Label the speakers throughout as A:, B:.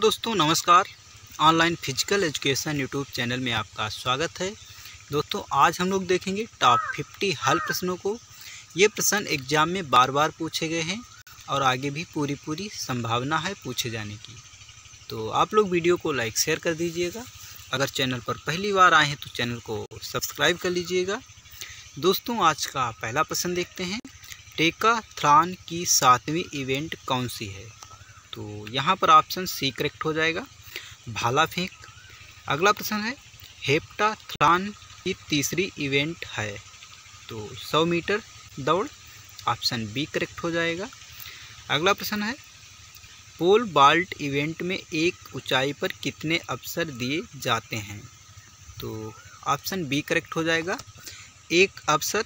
A: दोस्तों नमस्कार। Online physical education YouTube channel में आपका स्वागत है। दोस्तों आज हम लोग देखेंगे टॉप 50 हल प्रश्नों को। ये प्रश्न एग्जाम में बार बार पूछे गए हैं और आगे भी पूरी संभावना है पूछे जाने की। तो आप लोग वीडियो को लाइक शेयर कर दीजिएगा। अगर चैनल पर पहली बार आए हैं तो चैनल को सब्सक्राइब कर लीजिएगा। दोस्तों आज का पहला प्रश्न देखते हैं। डेकाथलॉन की 7वीं इवेंट कौन सी है? तो यहाँ पर ऑप्शन सी करेक्ट हो जाएगा, भाला फेंक। अगला प्रश्न है हेप्टाथलॉन की 3री इवेंट है तो 100 मीटर दौड़, ऑप्शन बी करेक्ट हो जाएगा। अगला प्रश्न है पोल वॉल्ट इवेंट में एक ऊंचाई पर कितने अवसर दिए जाते हैं? तो ऑप्शन बी करेक्ट हो जाएगा, 1 अवसर।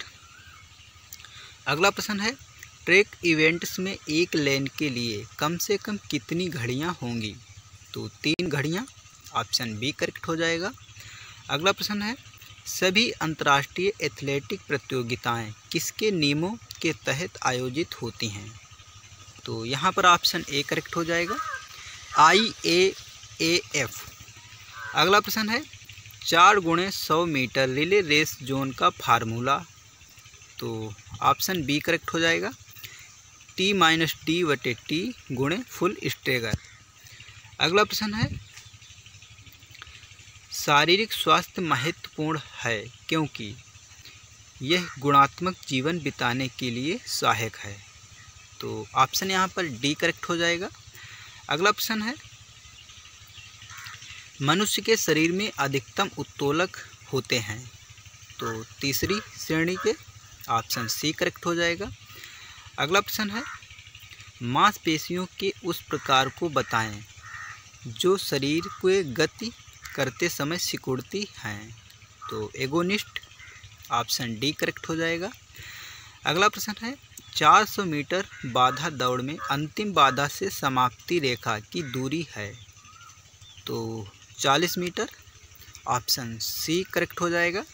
A: अगला प्रश्न है ट्रैक इवेंट्स में एक लेन के लिए कम से कम कितनी घड़ियां होंगी? तो 3 घड़ियां, ऑप्शन बी करेक्ट हो जाएगा। अगला प्रश्न है सभी अंतर्राष्ट्रीय एथलेटिक प्रतियोगिताएं किसके नियमों के तहत आयोजित होती हैं? तो यहाँ पर ऑप्शन ए करेक्ट हो जाएगा, IAAF। अगला प्रश्न है 4x100 metre relay race zone का फार्मूला? तो ऑप्शन बी करेक्ट हो जाएगा, T-D/T गुणे फुल स्ट्रेगर। अगला प्रश्न है शारीरिक स्वास्थ्य महत्वपूर्ण है क्योंकि यह गुणात्मक जीवन बिताने के लिए सहायक है? तो ऑप्शन यहाँ पर डी करेक्ट हो जाएगा। अगला प्रश्न है मनुष्य के शरीर में अधिकतम उत्तोलक होते हैं तो 3री श्रेणी के, ऑप्शन सी करेक्ट हो जाएगा। अगला प्रश्न है मांसपेशियों के उस प्रकार को बताएं जो शरीर को गति करते समय सिकुड़ती हैं? तो एगोनिस्ट, ऑप्शन डी करेक्ट हो जाएगा। अगला प्रश्न है 400 मीटर बाधा दौड़ में अंतिम बाधा से समाप्ति रेखा की दूरी है तो 40 मीटर, ऑप्शन सी करेक्ट हो जाएगा।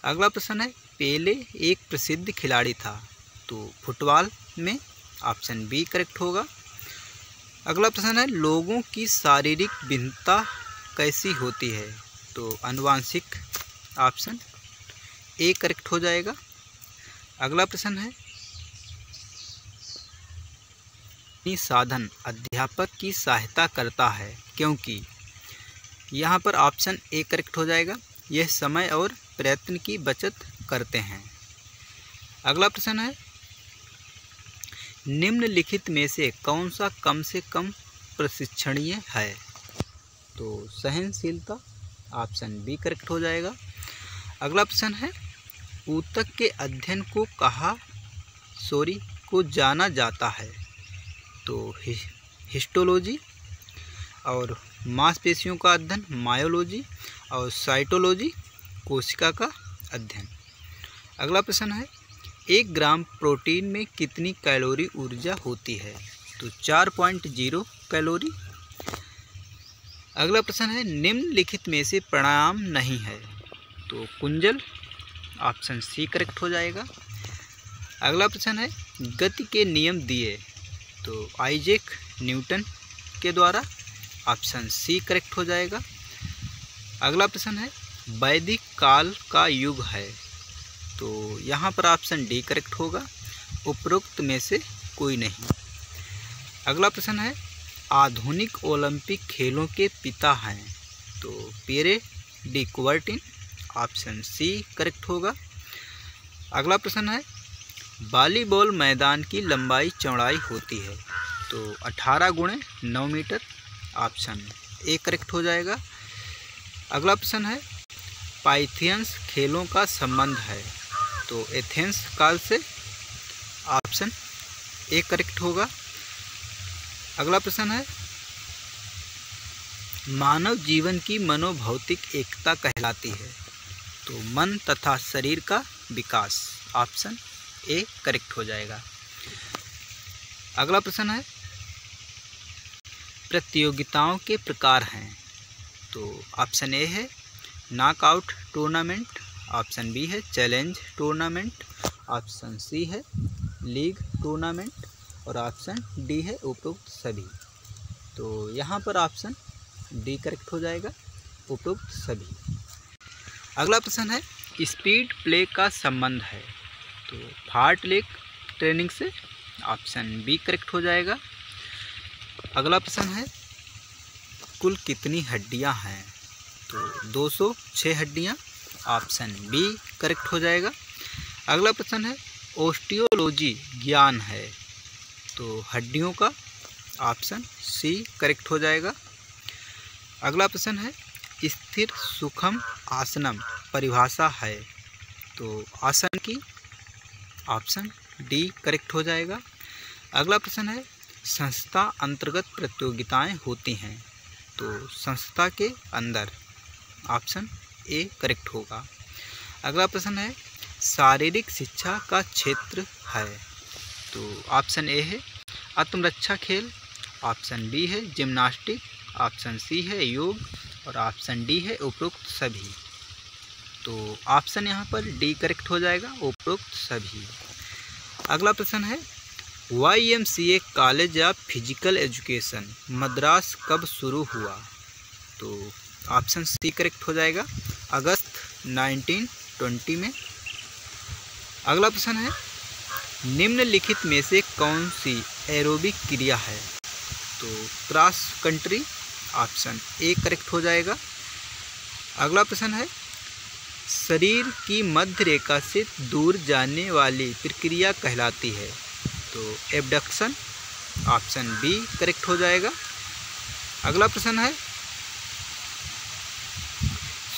A: अगला प्रश्न है पेले एक प्रसिद्ध खिलाड़ी था तो फुटबॉल में, ऑप्शन बी करेक्ट होगा। अगला प्रश्न है लोगों की शारीरिक भिन्नता कैसी होती है? तो आनुवांशिक, ऑप्शन ए करेक्ट हो जाएगा। अगला प्रश्न है साधन अध्यापक की सहायता करता है क्योंकि? यहाँ पर ऑप्शन ए करेक्ट हो जाएगा, यह समय और प्रयत्न की बचत करते हैं। अगला प्रश्न है निम्नलिखित में से कौन सा कम से कम प्रशिक्षणीय है? तो सहनशीलता, ऑप्शन बी करेक्ट हो जाएगा। अगला प्रश्न है ऊतक के अध्ययन को जाना जाता है तो हिस्टोलॉजी, और मांसपेशियों का अध्ययन मायोलॉजी, और साइटोलॉजी कोशिका का अध्ययन। अगला प्रश्न है 1 ग्राम प्रोटीन में कितनी कैलोरी ऊर्जा होती है? तो 4.0 कैलोरी। अगला प्रश्न है निम्नलिखित में से प्राणायाम नहीं है तो कुंजल, ऑप्शन सी करेक्ट हो जाएगा। अगला प्रश्न है गति के नियम दिए तो आइजैक न्यूटन के द्वारा, ऑप्शन सी करेक्ट हो जाएगा। अगला प्रश्न है वैदिक काल का युग है तो यहाँ पर ऑप्शन डी करेक्ट होगा, उपरोक्त में से कोई नहीं। अगला प्रश्न है आधुनिक ओलंपिक खेलों के पिता हैं तो Pierre de Coubertin, option C correct होगा। अगला प्रश्न है वॉलीबॉल मैदान की लंबाई चौड़ाई होती है तो 18x9 metre, option A correct हो जाएगा। अगला प्रश्न है पाइथियंस खेलों का संबंध है तो एथेंस काल से, ऑप्शन ए करेक्ट होगा। अगला प्रश्न है मानव जीवन की मनोभौतिक एकता कहलाती है तो मन तथा शरीर का विकास, ऑप्शन ए करेक्ट हो जाएगा। अगला प्रश्न है प्रतियोगिताओं के प्रकार हैं तो ऑप्शन ए है नॉकआउट टूर्नामेंट, ऑप्शन बी है चैलेंज टूर्नामेंट, ऑप्शन सी है लीग टूर्नामेंट, और ऑप्शन डी है उपरोक्त सभी। तो यहाँ पर ऑप्शन डी करेक्ट हो जाएगा, उपरोक्त सभी। अगला प्रश्न है, स्पीड प्ले का संबंध है तो फार्टलेग ट्रेनिंग से, ऑप्शन बी करेक्ट हो जाएगा। अगला प्रश्न है, कुल कितनी हड्डियां हैं तो 206 हड्डियां, ऑप्शन बी करेक्ट हो जाएगा। अगला प्रश्न है, ओस्टियोलॉजी ज्ञान है तो हड्डियों का, ऑप्शन सी करेक्ट हो जाएगा। अगला प्रश्न है, स्थिर सुखम आसनम परिभाषा है तो आसन की, ऑप्शन डी करेक्ट हो जाएगा। अगला प्रश्न है, संस्था अंतर्गत प्रतियोगिताएं होती हैं तो संस्था के अंदर, ऑप्शन ए करेक्ट होगा। अगला प्रश्न है, शारीरिक शिक्षा का क्षेत्र है तो ऑप्शन ए है आत्मरक्षा खेल, ऑप्शन बी है जिम्नास्टिक, ऑप्शन सी है योग और ऑप्शन डी है उपरोक्त सभी। तो ऑप्शन यहाँ पर डी करेक्ट हो जाएगा, उपरोक्त सभी। अगला प्रश्न है, YMCA college of physical education Madras कब शुरू हुआ तो ऑप्शन सी करेक्ट हो जाएगा, अगस्त 1920 में। अगला प्रश्न है, निम्नलिखित में से कौन सी एरोबिक क्रिया है तो cross country, option A correct हो जाएगा। अगला प्रश्न है, शरीर की मध्य रेखा से दूर जाने वाली प्रक्रिया कहलाती है तो एबडक्शन, ऑप्शन बी करेक्ट हो जाएगा। अगला प्रश्न है,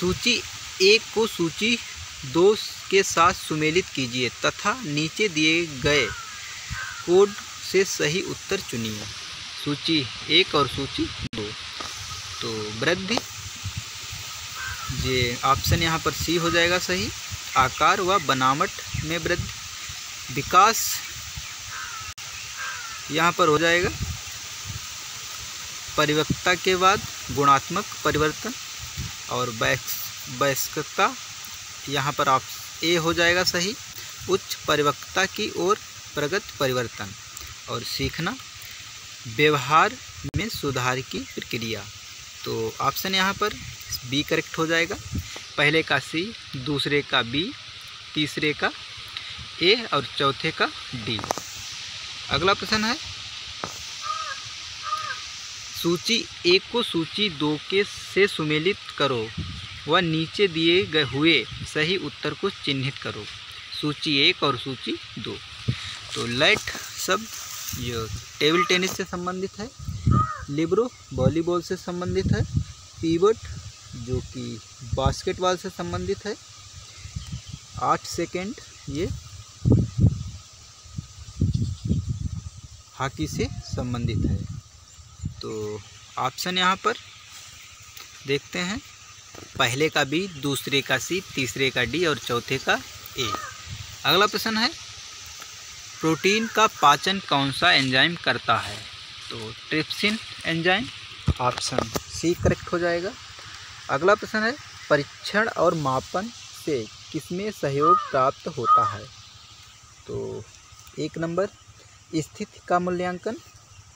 A: सूची 1 को सूची 2 के साथ सुमेलित कीजिए तथा नीचे दिए गए कोड से सही उत्तर चुनिए। सूची 1 और सूची 2 तो वृद्धि, ये ऑप्शन यहाँ पर सी हो जाएगा सही, आकार व बनावट में वृद्धि। विकास यहाँ पर हो जाएगा परिपक्वता के बाद गुणात्मक परिवर्तन, और वयस्कता यहाँ पर आप ए हो जाएगा सही, उच्च परिपक्वता की ओर प्रगत परिवर्तन। और सीखना व्यवहार में सुधार की प्रक्रिया, तो ऑप्शन यहाँ पर बी करेक्ट हो जाएगा, पहले का सी, दूसरे का बी, तीसरे का ए और चौथे का डी। अगला प्रश्न है, सूची 1 को सूची 2 के से सुमेलित करो व नीचे दिए गए हुए सही उत्तर को चिन्हित करो। सूची 1 और सूची 2 तो लैट शब्द जो टेबल टेनिस से संबंधित है, लिब्रो वॉलीबॉल से संबंधित है, पीवट जो कि बास्केटबॉल से संबंधित है, 8 सेकेंड ये हॉकी से संबंधित है। तो ऑप्शन यहाँ पर देखते हैं, पहले का बी, दूसरे का सी, तीसरे का डी और चौथे का ए। अगला प्रश्न है, प्रोटीन का पाचन कौन सा एंजाइम करता है तो trypsin enzyme, option C correct हो जाएगा। अगला प्रश्न है, परीक्षण और मापन से किसमें सहयोग प्राप्त होता है तो 1 नंबर स्थिति का मूल्यांकन,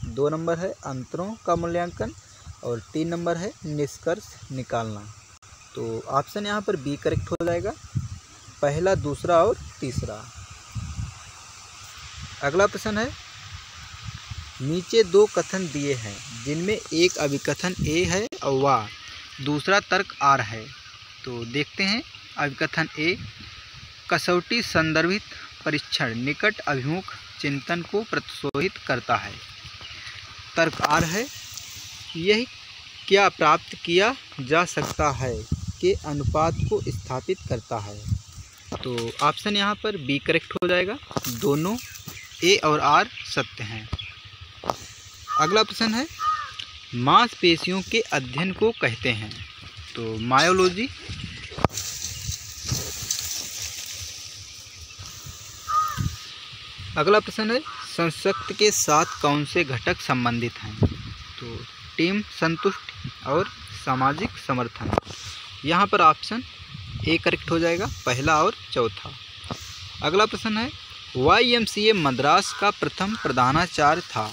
A: 2 नंबर है अंतरों का मूल्यांकन और 3 नंबर है निष्कर्ष निकालना। तो ऑप्शन यहाँ पर बी करेक्ट हो जाएगा, पहला, दूसरा और तीसरा। अगला प्रश्न है, नीचे 2 कथन दिए हैं जिनमें एक अभिकथन ए है और वह दूसरा तर्क आर है। तो देखते हैं, अभिकथन ए, कसौटी संदर्भित परीक्षण निकट अभिमुख चिंतन को प्रोत्साहित करता है। तर्क आर है, यह क्या प्राप्त किया जा सकता है के अनुपात को स्थापित करता है। तो ऑप्शन यहाँ पर बी करेक्ट हो जाएगा, दोनों ए और आर सत्य हैं। अगला प्रश्न है, मांसपेशियों के अध्ययन को कहते हैं तो मायोलॉजी। अगला प्रश्न है, संशक्त के साथ कौन से घटक संबंधित हैं तो टीम संतुष्टि और सामाजिक समर्थन। यहाँ पर ऑप्शन ए करेक्ट हो जाएगा, पहला और चौथा। अगला प्रश्न है, YMCA मद्रास का प्रथम प्रधानाचार्य था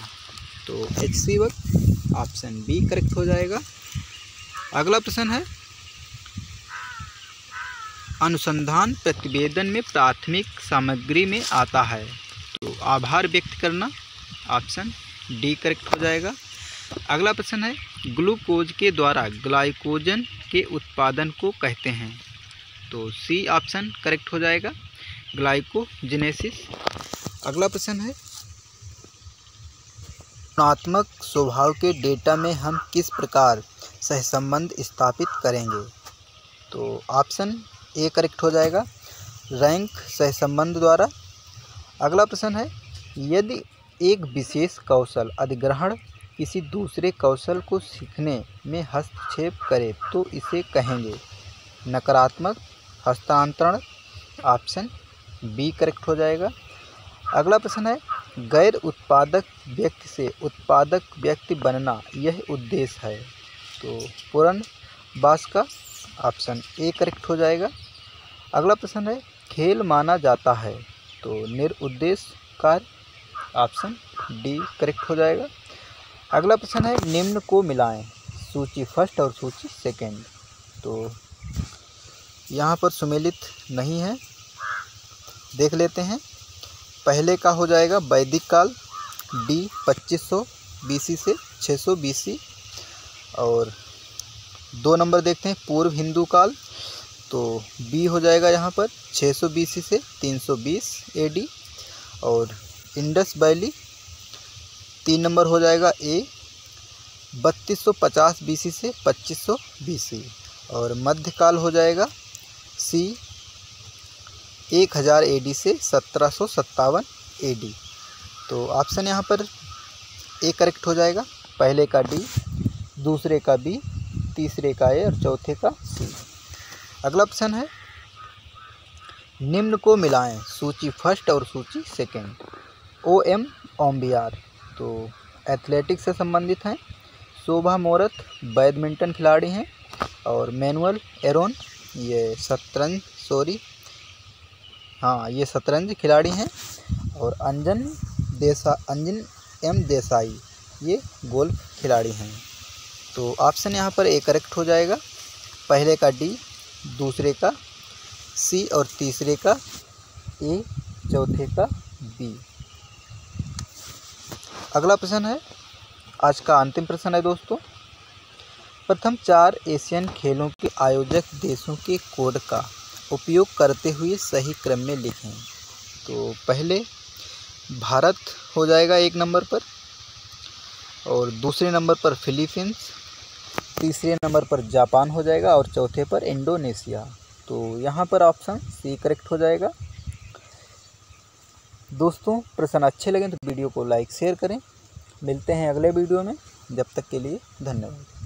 A: तो HC वक्त। ऑप्शन बी करेक्ट हो जाएगा। अगला प्रश्न है, अनुसंधान प्रतिवेदन में प्राथमिक सामग्री में आता है, तो आभार व्यक्त करना, ऑप्शन डी करेक्ट हो जाएगा। अगला प्रश्न है, ग्लूकोज के द्वारा ग्लाइकोजन के उत्पादन को कहते हैं, तो सी ऑप्शन करेक्ट हो जाएगा, ग्लाइकोजेनेसिस। अगला प्रश्न है, गुणात्मक स्वभाव के डेटा में हम किस प्रकार सहसंबंध स्थापित करेंगे, तो ऑप्शन ए करेक्ट हो जाएगा, रैंक सहसंबंध द्वारा। अगला प्रश्न है, यदि एक विशेष कौशल अधिग्रहण किसी दूसरे कौशल को सीखने में हस्तक्षेप करे तो इसे कहेंगे नकारात्मक हस्तांतरण, ऑप्शन बी करेक्ट हो जाएगा। अगला प्रश्न है, गैर उत्पादक व्यक्ति से उत्पादक व्यक्ति बनना यह उद्देश्य है, तो पुनर्वास का, ऑप्शन ए करेक्ट हो जाएगा। अगला प्रश्न है, खेल माना जाता है तो निरुद्देश्य कार्य, ऑप्शन डी करेक्ट हो जाएगा। अगला प्रश्न है, निम्न को मिलाएं, सूची फर्स्ट और सूची सेकंड, तो यहाँ पर सुमेलित नहीं है, देख लेते हैं। पहले का हो जाएगा वैदिक काल, डी 2500 BC से 600 BC, और 2 नंबर देखते हैं पूर्व हिंदू काल, तो बी हो जाएगा यहाँ पर 600 BC से 320 AD, और इंडस वैली 3 नंबर हो जाएगा ए 3250 BC से 2500 BC, और मध्यकाल हो जाएगा सी 1000 AD से 1757 AD, तो ऑप्शन यहाँ पर ए करेक्ट हो जाएगा, पहले का डी, दूसरे का बी, तीसरे का ए और चौथे का सी। अगला प्रश्न है, निम्न को मिलाएं, सूची फर्स्ट और सूची सेकंड। OM ओम्बियार तो एथलेटिक्स से संबंधित हैं, शोभा मोरत बैडमिंटन खिलाड़ी हैं, और मैनुअल एरोन ये शतरंज खिलाड़ी हैं, और अंजन एम देसाई ये गोल्फ खिलाड़ी हैं, तो ऑप्शन यहाँ पर ए करेक्ट हो जाएगा, पहले का डी, दूसरे का सी और तीसरे का ए, चौथे का बी। अगला प्रश्न है, आज का अंतिम प्रश्न है दोस्तों, प्रथम 4 एशियन खेलों के आयोजक देशों के कोड का उपयोग करते हुए सही क्रम में लिखें, तो पहले भारत हो जाएगा 1 नंबर पर, और दूसरे नंबर पर फिलीपींस, तीसरे नंबर पर जापान हो जाएगा, और चौथे पर इंडोनेशिया, तो यहाँ पर ऑप्शन सी करेक्ट हो जाएगा। दोस्तों प्रश्न अच्छे लगे तो वीडियो को लाइक शेयर करें, मिलते हैं अगले वीडियो में, जब तक के लिए धन्यवाद।